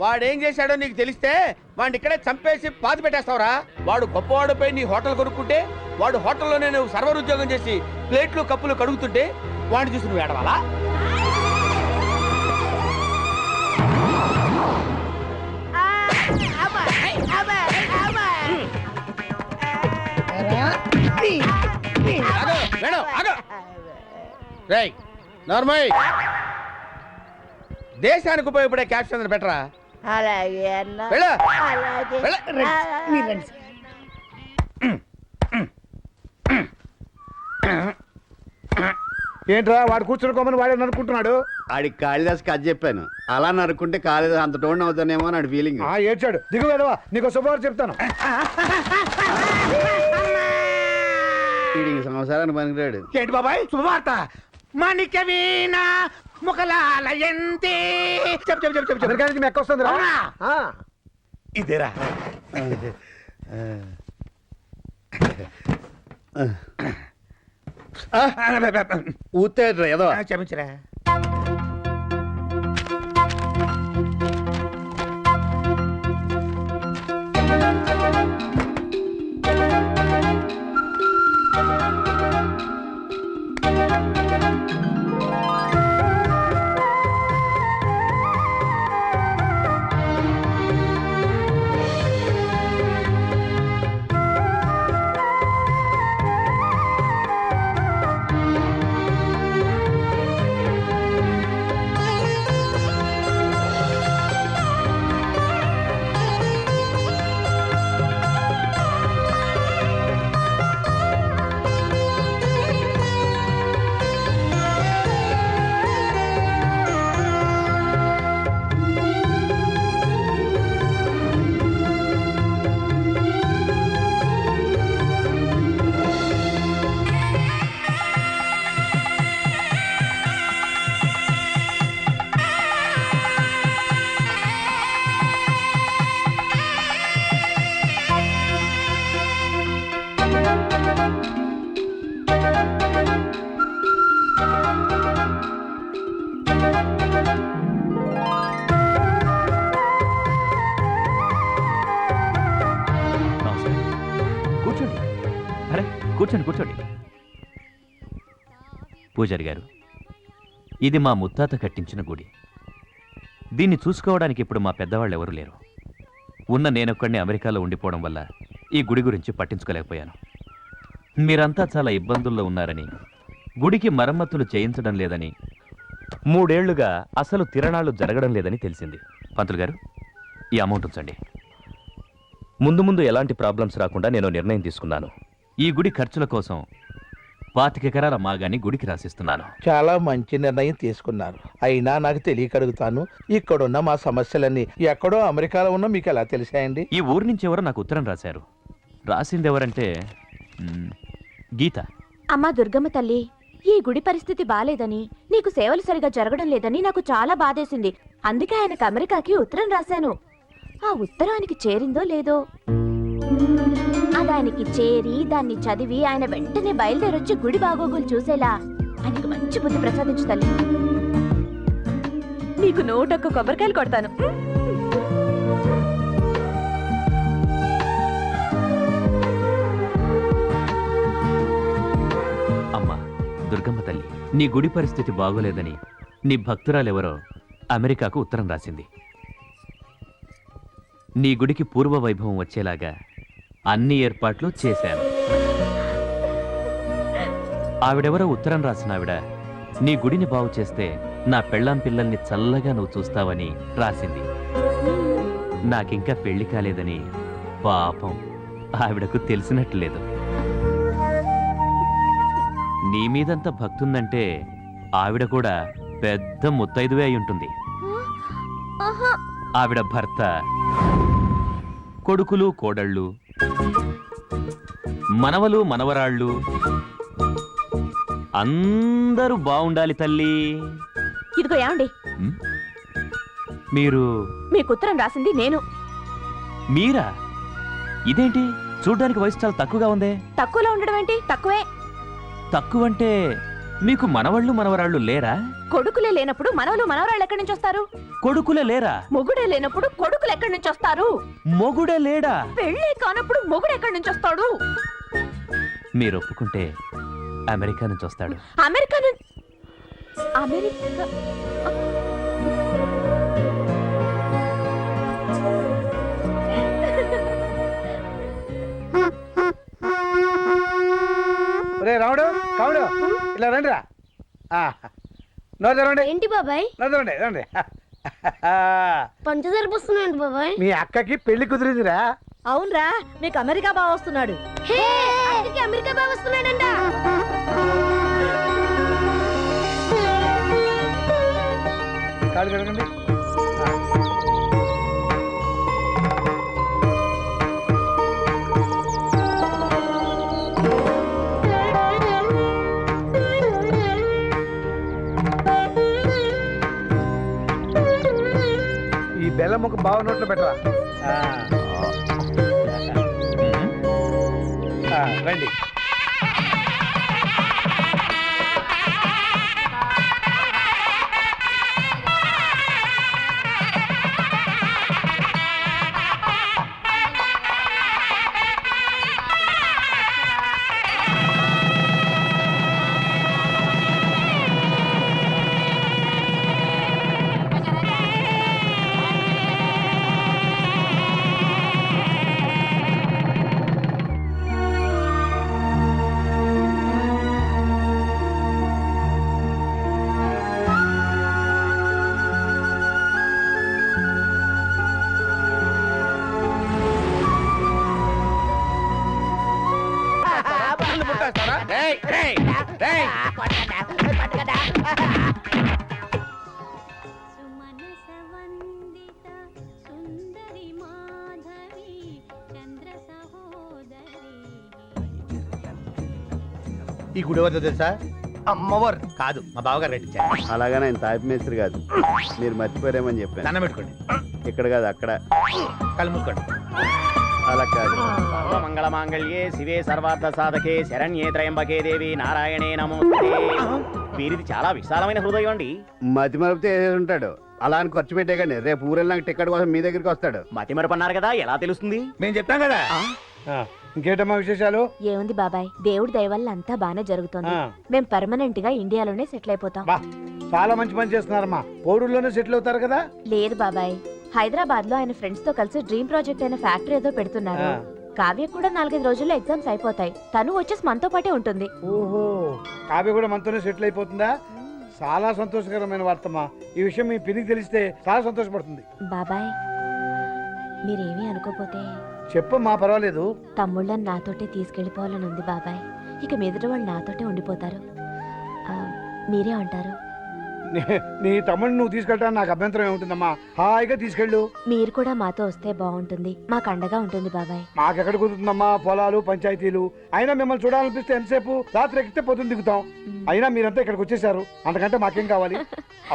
Speaker 11: వాడేం చేశాడో నీకు తెలిస్తే వాడిని ఇక్కడే చంపేసి పాతి పెట్టేస్తావురా. వాడు గొప్పవాడిపై నీ హోటల్ కొనుక్కుంటే, వాడు హోటల్లోనే నువ్వు సర్వర్ ఉద్యోగం చేసి ప్లేట్లు కప్పులు కడుగుతుంటే వాడిని చూసి నువ్వు ఏడవాలా? దేశానికి ఉపయోగపడే క్యాప్షన్ పెట్టరా. అలాగే ఏంట్రా వాడు కూర్చుని వాడే నరుకుంటున్నాడు.
Speaker 5: ఆడికి కాళిదాస్ కథ చెప్పాను, అలా నరుకుంటే కాళిదాస్ అంత టోన్ అవుతానేమో అని ఫీలింగ్.
Speaker 11: ఏడ్చాడు. దిగు కదవా, నీకు శుభవార్త చెప్తాను.
Speaker 5: సంవత్సరానికి పనికిరాడు.
Speaker 11: ఏంటి బాబాయ్ శుభవార్త? మాణిక్య వీణ ముఖలాలయంతి. చెప్పు మెక్కొస్తుంది రా. ఇదేరా.
Speaker 5: ఊతేట్రా ఏదో.
Speaker 11: క్షమించరా.
Speaker 14: కూర్చోండి కూర్చోండి. పూజారి గారు, ఇది మా ముత్తాత కట్టించిన గుడి. దీన్ని చూసుకోవడానికి ఇప్పుడు మా పెద్దవాళ్ళు ఎవరూ లేరు. ఉన్న నేనొక్కడిని అమెరికాలో ఉండిపోవడం వల్ల ఈ గుడి గురించి పట్టించుకోలేకపోయాను. మీరంతా చాలా ఇబ్బందుల్లో ఉన్నారని, గుడికి మరమ్మతులు చేయించడం లేదని, 3 ఏళ్లుగా అసలు తిరణాలు జరగడం లేదని తెలిసింది. పంతులు గారు, ఈ అమౌంట్ ఉంచండి. ముందు ముందు ఎలాంటి ప్రాబ్లమ్స్ రాకుండా నేను నిర్ణయం తీసుకున్నాను. ఈ గుడి ఖర్చుల కోసం 25 ఎకరాల మాగాని గుడికి రాసిస్తున్నాను.
Speaker 11: చాలా మంచి నిర్ణయం తీసుకున్నారు. అయినా నాకు తెలియకడుగుతాను, ఇక్కడున్న మా సమస్యలన్నీ ఎక్కడో అమెరికాలో ఉన్న మీకు ఎలా తెలిసాయండి?
Speaker 14: ఈ ఊరు నుంచి ఎవరో నాకు ఉత్తరం రాశారు. రాసింది ఎవరంటే గీత.
Speaker 12: అమ్మా దుర్గమ్మ తల్లి, ఈ గుడి పరిస్థితి బాలేదని, నీకు సేవలు సరిగా జరగడం లేదని నాకు చాలా బాధేసింది. అందుకే ఆయనకు అమెరికాకి ఉత్తరం రాశాను. ఆ ఉత్తరానికి చేరిందో లేదో. అది ఆయనకి చేరి దాన్ని చదివి ఆయన వెంటనే బయలుదేరొచ్చి గుడి బాగోగులు చూసేలా ఆయనకు మంచి బుద్ధి ప్రసాదించు తల్లి. నీకు 101 కొబ్బరికాయలు కొడతాను.
Speaker 14: అమ్మా దుర్గమ్మ తల్లి, నీ గుడి పరిస్థితి బాగోలేదని నీ భక్తురాలెవరో అమెరికాకు ఉత్తరం రాసింది. నీ గుడికి పూర్వ వైభవం వచ్చేలాగా అన్ని ఏర్పాట్లు చేశాను. ఆవిడెవరో ఉత్తరం రాసిన ఆవిడ నీ గుడిని బాగు చేస్తే నా పెళ్ళాం పిల్లల్ని చల్లగా నువ్వు చూస్తావని రాసింది. నాకింకా పెళ్లి కాలేదని పాపం ఆవిడకు తెలిసినట్లేదు. నీ మీదంత భక్తుందంటే ఆవిడ కూడా పెద్ద ముత్తైదువే అయి ఉంటుంది. ఆవిడ భర్త, కొడుకులు కోడళ్ళు, మనవలు మనవరాళ్ళు అందరూ బాగుండాలి తల్లి.
Speaker 12: ఇదిగో ఏమండి,
Speaker 14: మీరు
Speaker 12: మీకు ఉత్తరం రాసింది నేను.
Speaker 14: మీరా? ఇదేంటి చూడ్డానికి వయసు చాలా తక్కువగా ఉందే.
Speaker 12: తక్కువలో ఉండడం ఏంటి? తక్కువే.
Speaker 14: తక్కువంటే మీకు మనవళ్ళు మనవరాళ్ళు లేరా?
Speaker 12: కొడుకులే లేనప్పుడు మనవలు మనవరాళ్ళు ఎక్కడి నుంచి వస్తారు?
Speaker 14: కొడుకులే లేరా?
Speaker 12: మొగుడే లేనప్పుడు కొడుకులు ఎక్కడి నుంచి వస్తారు?
Speaker 14: మొగుడే లేడా?
Speaker 12: పెళ్ళే కానప్పుడు మొగుడు ఎక్కడి నుంచి వస్తాడు?
Speaker 14: మీరు ఒప్పుకుంటే అమెరికా నుంచి వస్తాడు.
Speaker 12: అమెరికా అమెరికా
Speaker 11: రాముడు కావుడు ఇలా రండి రా. నోరండి.
Speaker 13: ఏంటి బాబాయ్?
Speaker 11: నోరండి రండి.
Speaker 13: పంచదార పోస్తున్నాయండి బాబాయ్.
Speaker 11: మీ అక్కకి పెళ్లి కుదిరిందిరా.
Speaker 12: అవునరా, మీకు అమెరికా బాగా వస్తున్నాడు.
Speaker 13: అమెరికా బాగా వస్తున్నాడంట.
Speaker 11: కాళ్ళు కడగండి. ఈ బెల్లం ముక్క బాగా నోట్లో పెట్టరా. రండి. ఈ గుడి ఎవరిదో తెలుసా? అమ్మవారు కాదు, మా బావగారు కట్టించారు.
Speaker 15: అలాగనే ఆయన తాపి మేస్త్రి కాదు, మీరు మర్చిపోయారేమని చెప్పాను.
Speaker 11: దండం పెట్టుకోండి.
Speaker 15: ఇక్కడ కాదు, అక్కడ.
Speaker 11: కళ్ళు మూసుకోండి.
Speaker 15: అలా కాదు.
Speaker 7: మంగళ మాంగళ్యే శివే సర్వార్థ సాధకే శరణ్యే త్రయంబకే దేవి నారాయణే నమోస్తుతే. వీరిది చాలా విశాలమైన హృదయం అండి.
Speaker 15: మతి మరుపుతో వేసేసి ఉంటాడు. అలా అని ఖర్చు పెట్టే కానీ రేపు ఊరెళ్ళినాక టికెట్ కోసం మీ దగ్గరికి వస్తాడు.
Speaker 7: మతి మరపు అన్నారు కదా, ఎలా తెలుస్తుంది?
Speaker 11: మేము చెప్తాం కదా. ఇంకేటమ్మా విశేషాలు?
Speaker 12: ఏముంది బాబాయ్, దేవుడి దయ వల్ల అంతా బానే జరుగుతుంది.
Speaker 11: ఆ.
Speaker 12: మేం పర్మనెంట్ గా ఇండియాలోనే సెటిల్ అయిపోతాం.
Speaker 11: చాలా మంచి పని చేస్తున్నారమ్మా. పోరూరులోనే సెటిల్ అవుతారు కదా?
Speaker 12: లేదు బాబాయ్, హైదరాబాద్ లో ఆయన ఫ్రెండ్స్ తో కలిసి డ్రీమ్ ప్రాజెక్ట్ అయిన ఫ్యాక్టరీ ఏదో పెడుతున్నారు.
Speaker 11: ఆ.
Speaker 12: కావ్య కూడా 4-5 రోజుల్లో ఎగ్జామ్స్ అయిపోతాయి. తను వచ్చేసి మనతో పాటే ఉంటుంది.
Speaker 11: ఓహో, కావ్య కూడా మనతోనే సెటిల్ అయిపోతుందా? చాలా సంతోషకరమైన వార్తమ్మా. ఈ విషయం మీ పినికి తెలిస్తే చాలా సంతోషపడుతుంది.
Speaker 12: బాబాయ్, మీరేమీ అనుకోపోతే
Speaker 11: చెప్పమ్మా, పర్వాలేదు.
Speaker 12: తమ్ముళ్ళని నాతోటే తీసుకెళ్లిపోవాలని ఉంది బాబాయ్. ఇక మీదట వాళ్ళు నాతోటే ఉండిపోతారు. మీరే అంటారు?
Speaker 11: నీ తమ్ముడిని నువ్వు తీసుకెళ్ళడానికి నాకు అభ్యంతరం ఏముంటుందమ్మా. హాయిగా తీసుకెళ్ళు.
Speaker 12: మీరు కూడా మాతో వస్తే బాగుంటుంది. మాకు అండగా ఉంటుంది బాబాయ్.
Speaker 11: మాకెక్కడ కుదురుతుందమ్మా, పొలాలు పంచాయతీలు. అయినా మిమ్మల్ని చూడాలనిపిస్తే ఎంతసేపు? రాత్రి ఎక్కితే పొద్దున్న దిగుతాం. అయినా మీరంతా ఇక్కడికి వచ్చేసారు, అంతకంటే మాకేం కావాలి?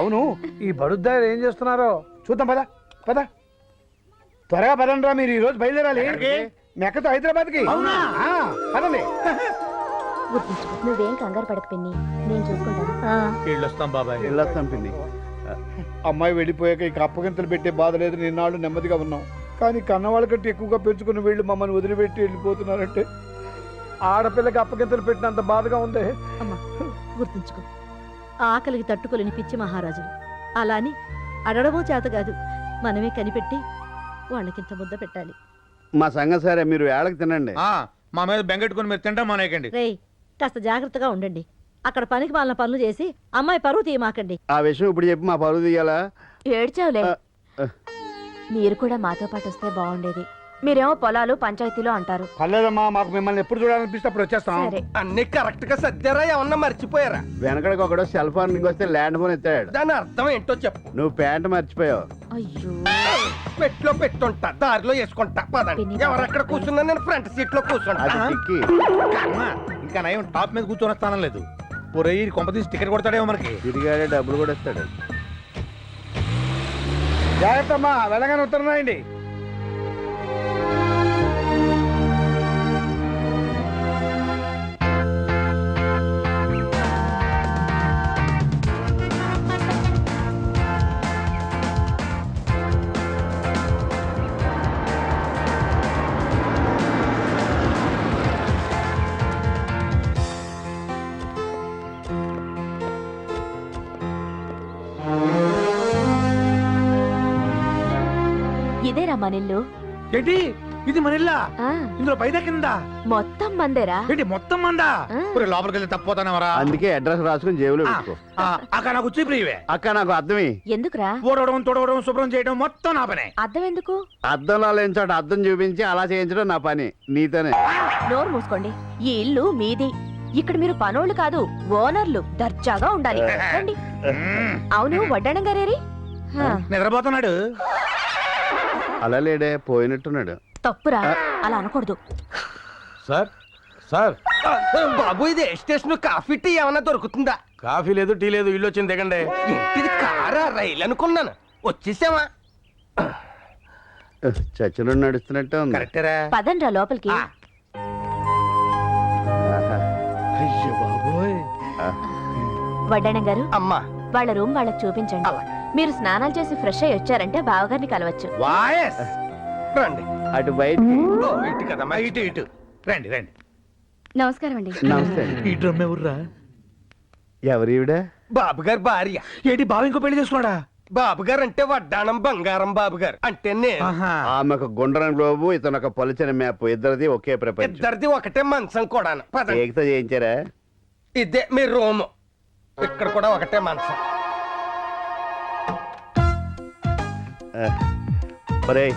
Speaker 11: అవును, ఈ బడుద్దారు ఏం చేస్తున్నారో చూద్దాం. పద పద, త్వరగా పదండ్రా. మీరు ఈ రోజు బయలుదేరాలి మెక్కతో హైదరాబాద్కి. పదండి.
Speaker 12: నువ్వేం కంగారు పడక పిన్ని, నేను చూసుకుంటాను.
Speaker 9: వెళ్ళొస్తాం బాబాయ్.
Speaker 15: వెళ్ళొస్తాం పిన్ని.
Speaker 11: అమ్మాయి వెళ్ళిపోయాక ఇక అప్పగింతలు పెట్టే బాధ లేదు. నిన్నాళ్ళు నెమ్మదిగా ఉన్నాం. కానీ కన్నవాళ్ళ కంటే ఎక్కువగా పెంచుకున్న వీళ్ళు మమ్మల్ని వదిలిపెట్టి వెళ్ళిపోతున్నారంటే ఆడపిల్లకి అప్పగింతలు పెట్టినంత బాధగా ఉంది.
Speaker 13: అమ్మా, గుర్తుంచుకో, ఆకలికి తట్టుకోలేని పిచ్చి మహారాజులు. అలా అని అడగడమో చేత కాదు, మనమే కనిపెట్టి వాళ్ళకింత ముద్ద పెట్టాలి.
Speaker 15: మా సంగతి సరే, మీరు వేళకి తినండి.
Speaker 9: మా మీద బెంగెట్టుకుని మీరు తింటాం మానేయకండి.
Speaker 13: రేయ్, కాస్త జాగ్రత్తగా ఉండండి. అక్కడ పనికి మాలిన పనులు చేసి అమ్మాయి పరువు తీయమాకండి.
Speaker 15: ఆ విషయం ఇప్పుడు చెప్పి మా పరువు తీయాలా?
Speaker 12: ఏడ్చావులే. మీరు కూడా మాతో పాటు వస్తే బాగుండేది. మీరేమో పొలాలు పంచాయతీలో అంటారు.
Speaker 11: పర్లేదమ్మా, మాకు మిమ్మల్ని ఎప్పుడు చూడాలనిపిస్తే అప్పుడు వచ్చేస్తాం.
Speaker 12: సరే.
Speaker 2: అన్ని కరెక్ట్ గా సర్దారా? ఏమన్నా మర్చిపోయారా?
Speaker 15: వెనకడికి ఒకడు సెల్ ఫోన్ వస్తే ల్యాండ్ ఫోన్ ఎత్తాడు.
Speaker 2: దాని అర్థం ఏంటో చెప్పు.
Speaker 15: నువ్వు ప్యాంట్ మర్చిపోయావు.
Speaker 12: అయ్యో,
Speaker 2: పెట్లో పెట్టుంటా, దారిలో వేసుకుంటా. పదండి. ఎవరెక్కడ కూర్చున్నా నేను ఫ్రంట్ సీట్ లో కూర్చుంటా.
Speaker 15: అది టిక్కి.
Speaker 9: ఇంకా నయం టాప్ మీద కూర్చొని స్థానం లేదు. ఒరేయ్, కొంపతీసి టికెట్ కొడతాడేమో మనకి.
Speaker 15: తిరిగాడే డబ్బులు కూడా ఇస్తాడు.
Speaker 11: జాగ్రత్త అమ్మా, వెళ్ళగానే ఉత్తరం రాయండి.
Speaker 12: ఇదేరా మనిల్లు.
Speaker 9: ఏంటి ఇది మన ఇల్లా?
Speaker 12: ఆ,
Speaker 9: ఇందులో పైదా కింద
Speaker 12: మొత్తం మందేరా.
Speaker 9: ఏంటి మొత్తం మందా?
Speaker 12: ఆ.
Speaker 9: లోపలికి వెళ్ళి తప్పోతానవరా?
Speaker 15: అందుకే అడ్రస్ రాసుకుని జేబులో పెట్టుకో.
Speaker 9: అక్క నాకు వచ్చి ప్రియవే.
Speaker 15: అక్క నాకు అర్థమే.
Speaker 12: ఎందుకురా?
Speaker 9: ఊడవడం తొడవడం శుభ్రం చేయడం మొత్తం నా పనే.
Speaker 12: అర్థం ఎందుకు?
Speaker 15: అద్దంలో లేని చోట అద్దం చూపించి అలా చేయించడం నా పని. నీతోనే.
Speaker 12: నోరు మూసుకోండి. ఈ ఇల్లు మీది. ఇక్కడ మీరు పనోళ్ళు కాదు, ఓనర్లు. దర్జాగా ఉండాలి. రండి. అవును, వడ్డాణం గారేరి?
Speaker 9: నిద్రపోతున్నాడు.
Speaker 15: అలా లేడే, పోయినట్టున్నాడు.
Speaker 12: తప్పురా, అలా అనకూడదు.
Speaker 9: సార్ సార్
Speaker 2: బాబు, ఇది స్టేషన్ కాఫీ టీ ఏమన్నా దొరుకుతుందా?
Speaker 9: కాఫీ లేదు, టీ లేదు. ఇల్లు వచ్చింది దిగండి.
Speaker 2: ఇది కారా రైలు అనుకున్నాను. వచ్చేసావా?
Speaker 15: చచ్చిన నడుస్తున్నట్టే ఉంది.
Speaker 9: కరెక్టరా?
Speaker 12: పదండ్రా లోపలికి.
Speaker 15: ఆహా.
Speaker 9: అయ్యో బాబోయ్.
Speaker 12: వడ్డాణం గారు,
Speaker 2: అమ్మా,
Speaker 12: వాళ్ళ రూమ్ వాళ్ళకి చూపించండి. మీరు స్నానాలు చేసి ఫ్రెష్ అయ్యి వచ్చారంటే బావగారిని కలవచ్చు.
Speaker 9: వాయస్.
Speaker 2: రండి.
Speaker 15: అటు బయటికి.
Speaker 2: ఓ, ఇటు కదమ్మా, ఇటు ఇటు.
Speaker 9: రండి రండి.
Speaker 12: నమస్కారం అండి.
Speaker 15: నమస్తే.
Speaker 9: ఈ డ్రమ్ ఎవర్రా?
Speaker 15: ఎవరివిడ?
Speaker 2: బాబు గారు భార్య.
Speaker 9: ఏంటి బావ ఇంకో పెళ్లి చేసుకున్నాడా?
Speaker 2: బాబు గారు అంటే వడ్డాణం బంగారం బాబు గారు అంటే నేను.
Speaker 15: ఆమె ఒక గుండ్రని గ్లోబు, ఇతను ఒక పలుచని మ్యాప్. ఇద్దరిది ఒకే ప్రపంచం.
Speaker 2: ఇద్దరిది ఒకటే మంచం కూడా.
Speaker 15: ఏకతో చేయించారా?
Speaker 2: ఇదే మీ రూమ్. ఇక్కడ కూడా ఒకటే మంచం.
Speaker 15: ఒరేయ్,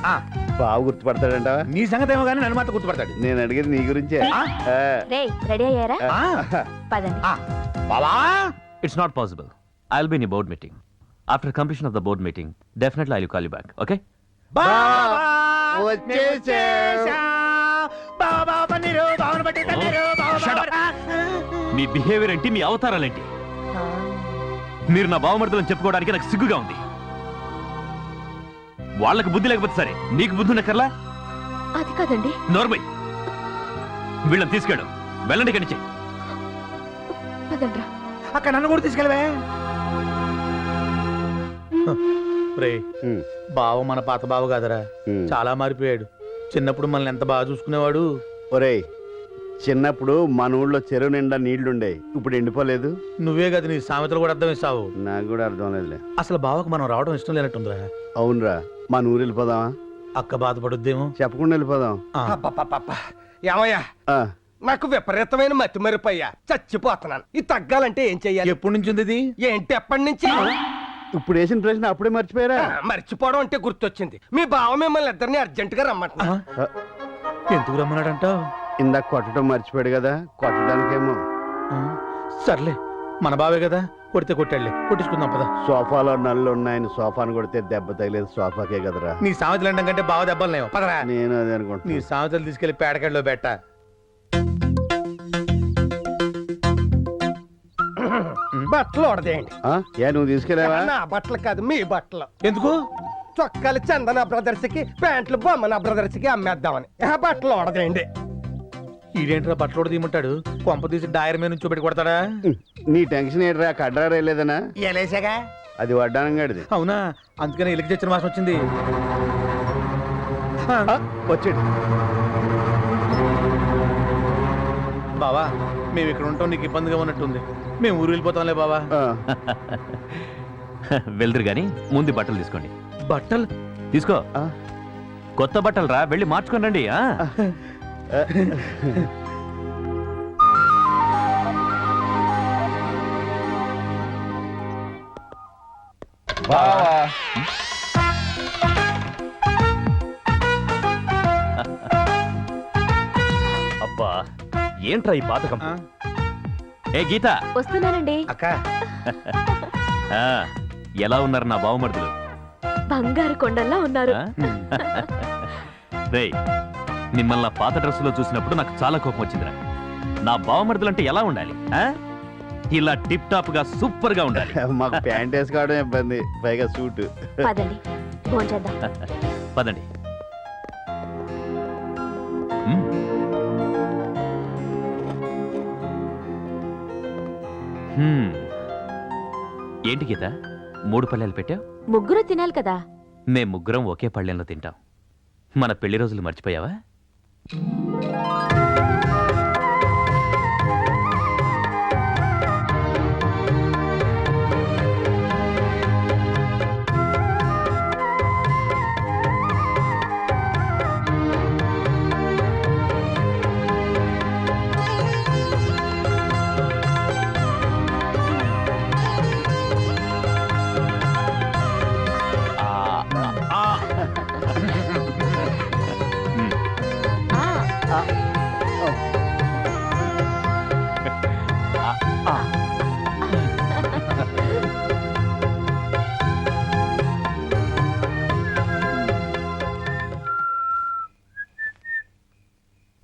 Speaker 15: బావు గుర్తుపడతాడంట.
Speaker 9: నీ సంగతి ఏమో కానీ నన్ను మాత్రం గుర్తుపడతాడు.
Speaker 15: నేను అడిగేది నీ గురించే.
Speaker 12: రేయ్, రెడీ అయ్యారా? పదండి.
Speaker 9: బావా,
Speaker 14: It's not possible. I'll be in a board meeting. After completion of the board meeting, definitely I'll call you back, okay? Me behaviour ఏంటి, మీ అవతారాలేంటి? మీరు నా బావమర్దులని చెప్పుకోవడానికి నాకు సిగ్గుగా ఉంది. వాళ్ళకి బుద్ధి లేకపోతే సరే, నీకు బుద్ధి ఉన్నకర్లా?
Speaker 12: అది కాదండి.
Speaker 14: నోర్మై, వీళ్ళని తీసుకెళ్ళు. వెళ్ళండి ఇక్కడి నుంచి.
Speaker 12: పదండ్రా.
Speaker 9: అక్కడ నన్ను కూడా తీసుకెళ్ళవే. బావ మన పాత బావ కాదరా, చాలా మారిపోయాడు.
Speaker 8: చిన్నప్పుడు మనల్ని ఎంత బాగా చూసుకునేవాడు.
Speaker 15: ఒరేయ్, చిన్నప్పుడు మన ఊళ్ళో చెరువు నిండా నీళ్లుండే, ఇప్పుడు ఎండిపోలేదు.
Speaker 8: నువ్వే కదా నీ సామెతలు కూడా అర్థం ఇస్తావు.
Speaker 15: నాకు కూడా అర్థం లేదులే.
Speaker 8: అసలు బావకు మనం రావడం ఇష్టం లేనట్టుందిరా.
Speaker 15: అవునరా, మన ఊరు వెళ్ళిపోదామా?
Speaker 8: అక్క బాధపడుద్దేమో.
Speaker 15: చెప్పకుండా వెళ్ళిపోదాం.
Speaker 11: ఏమయ్యా,
Speaker 15: ఆ,
Speaker 11: నాకు విపరీతమైన మతి మరిపోయా, చచ్చిపోతున్నాను. ఇది తగ్గాలంటే ఏం చెయ్యాలి?
Speaker 8: ఎప్పటి నుంచి ఉంది ఇది?
Speaker 11: ఏంటి ఎప్పటి నుంచి?
Speaker 15: ఇప్పుడు వేసిన ప్రశ్న అప్పుడే మర్చిపోయారా?
Speaker 11: మర్చిపోవడం అంటే గుర్తొచ్చింది. మీ బావ మిమ్మల్ని ఇద్దరిని అర్జెంట్ గా రమ్మంటున్నా.
Speaker 8: ఎందుకు రమ్మన్నాడంటావు?
Speaker 15: ఇందాక కొట్టడం మర్చిపోయాడు కదా, కొట్టడానికేమో.
Speaker 8: సర్లే, మన బావే కదా, కొడితే కొట్టాడులే, కొట్టించుకుందాం పద.
Speaker 15: సోఫాలో నల్లు ఉన్నాయని సోఫాను కొడితే దెబ్బ తగిలేదు సోఫాకే కదరా.
Speaker 8: నీ సామెతలు అనడం కంటే బావ దెబ్బలు లేవు, పదరా.
Speaker 15: నేను అదే
Speaker 8: నీ
Speaker 15: అనుకుంటున్నా.
Speaker 8: సామెతలు తీసుకెళ్లి పేడకల్లో పెట్ట.
Speaker 11: బట్టలు ఓడదేయండి.
Speaker 15: ఆ, ఏ నువ్వు తీసుకెళ్ళావా?
Speaker 11: నా బట్టలు కాదు, మీ బట్టలు.
Speaker 8: ఎందుకు?
Speaker 11: చొక్కాలు చందన బ్రదర్స్ కి, ప్యాంట్లు బొమ్మన బ్రదర్స్ కి అమ్మేద్దామని. బట్టలు ఓడదేయండి.
Speaker 8: ఈడేంట్రా బట్టలు కూడా తీయమంటాడు? కొంప తీసి డైర్ మీద నుంచి పెట్టి కొడతాడా?
Speaker 15: నీ టెన్షన్ ఏంట్రా, కడ్రా రేలేదనా?
Speaker 11: ఎలేసాగా
Speaker 15: అది వడ్డానం గడిది.
Speaker 8: అవునా, అందుకనే ఇలికి తెచ్చిన వాసన వచ్చింది.
Speaker 15: వచ్చాడు.
Speaker 8: బావా, మేము ఇక్కడ ఉంటాం నీకు ఇబ్బందిగా ఉన్నట్టుంది. మేము ఊరు వెళ్ళిపోతాంలే బావా.
Speaker 14: వెళ్దురు గాని ముందు బట్టలు తీసుకోండి.
Speaker 8: బట్టలు
Speaker 14: తీసుకో. కొత్త బట్టలు రా, వెళ్ళి మార్చుకొని రండి. అబ్బా, ఏంట్రా ఈ పాతకం? ఏ గీత,
Speaker 12: వస్తున్నానండి.
Speaker 11: అక్క,
Speaker 14: ఎలా ఉన్నారు నా బావమరుదులు?
Speaker 12: బంగారు కొండల్లా ఉన్నారు.
Speaker 14: రేయ్, మిమ్మల్ని నా పాత డ్రెస్సులో చూసినప్పుడు నాకు చాలా కోపం వచ్చిందిరా. నా బావమరుదులు అంటే ఎలా ఉండాలి? ఇలా టిప్ టాప్ గా సూపర్ గా ఉండాలి.
Speaker 15: మాకు ప్యాంట్ వేసుకోవడం ఇబ్బంది, పైగా సూట్.
Speaker 12: పదండి, భోంచేద్దాం.
Speaker 14: పదండి. ఏంటి గీత, 3 పళ్ళెలు పెట్టావు?
Speaker 12: ముగ్గురు తినాలి కదా.
Speaker 14: మేం ముగ్గురం ఒకే పళ్ళెంలో తింటాం. మన పెళ్లి రోజులు మర్చిపోయావా?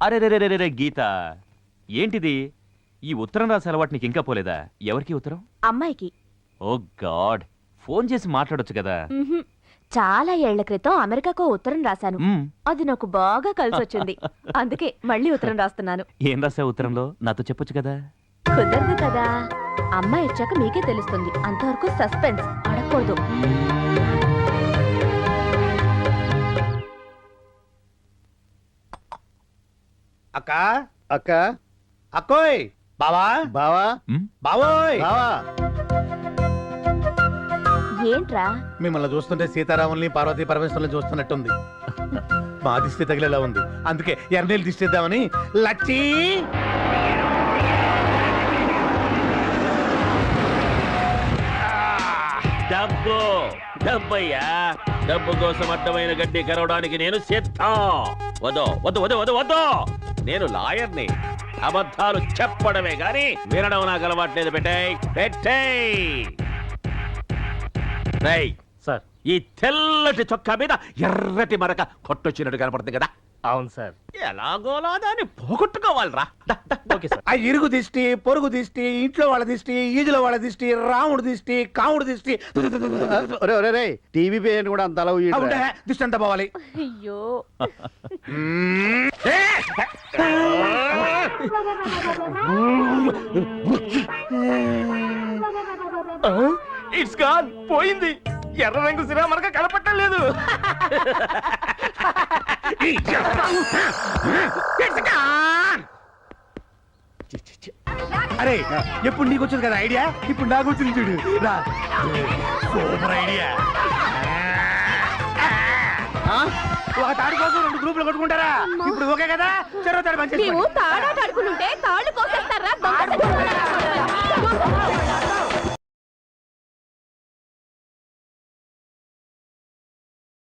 Speaker 14: అరే రే రే రే గీత, ఏంటిది? ఈ ఉత్తరం రాసే అలవాటు నీకు ఇంకా పోలేదా? ఎవరికి ఉత్తరం?
Speaker 12: అమ్మాయికి.
Speaker 14: ఓ గాడ్, ఫోన్ చేసి మాట్లాడొచ్చు కదా.
Speaker 12: చాలా ఏళ్ల క్రితం అమెరికాకు ఉత్తరం రాశాను. అది నాకు బాగా కలిసొచ్చింది. అందుకే మళ్ళీ ఉత్తరం రాస్తున్నాను.
Speaker 14: ఏం రాసావు ఉత్తరంలో? నాతో చెప్పొచ్చు కదా.
Speaker 12: కుదరదు కదా, అమ్మాయి వచ్చాక మీకే తెలుస్తుంది. అంతవరకు సస్పెన్స్, అడగకూడదు.
Speaker 11: అక్క,
Speaker 15: అక్క,
Speaker 11: అక్కోయ్, బావా,
Speaker 15: బావా,
Speaker 11: బావోయ్,
Speaker 15: బావా.
Speaker 12: ఏంట్రా?
Speaker 8: మిమ్మల్ని చూస్తుంటే సీతారాముల్ని పార్వతీ పరమేశ్వరుల్ని చూస్తున్నట్టుంది. మా దిష్టి తగిలేలా ఉంది, అందుకే ఎర్నీళ్ళు దిష్టిద్దామని. లచ్చి,
Speaker 16: డబ్బు డబ్బయ్యా, డబ్బు కోసం అడ్డమైన గడ్డి కరవడానికి నేను సిద్ధం. వద్దు వద్దు వద్దు వద్దు వద్దు, నేను లాయర్ని. అబద్ధాలు చెప్పడమే గాని వినడం నాకు అలవాట్లేదు. పెట్టేయ్ సార్. ఈ తెల్లటి చొక్కా మీద ఎర్రటి మరక కొట్టొచ్చినట్టు కనపడుతుంది కదా.
Speaker 11: అవును సార్.
Speaker 16: ఎలాగోలా దాన్ని పోగొట్టుకోవాలిరా. Okay sir.
Speaker 8: ఆ ఇరుగు దిష్టి, పొరుగు దిష్టి, ఇంట్లో వాళ్ళ దిష్టి, ఈదులో వాళ్ళ దిష్టి, రాముడు దిష్టి, కాముడు దిష్టి.
Speaker 15: టీవీ పేరు కూడా అంత అలా
Speaker 8: దిష్టి అంతా పోవాలి.
Speaker 12: అయ్యో,
Speaker 16: ఇట్స్ గాన్, పోయింది.
Speaker 8: ఎర్ర రంగు సిరా మనకు కనపట్టం లేదు.
Speaker 11: అరే ఎప్పుడు నీకు వచ్చింది కదా ఐడియా, ఇప్పుడు నాకు వచ్చింది చూడు. రా. Super idea. ఒక తాడు కోసం 2 గ్రూపులు కొట్టుకుంటారా? ఇప్పుడు ఓకే కదా? చెరో తాడు
Speaker 12: తాడాట ఆడుకుంటే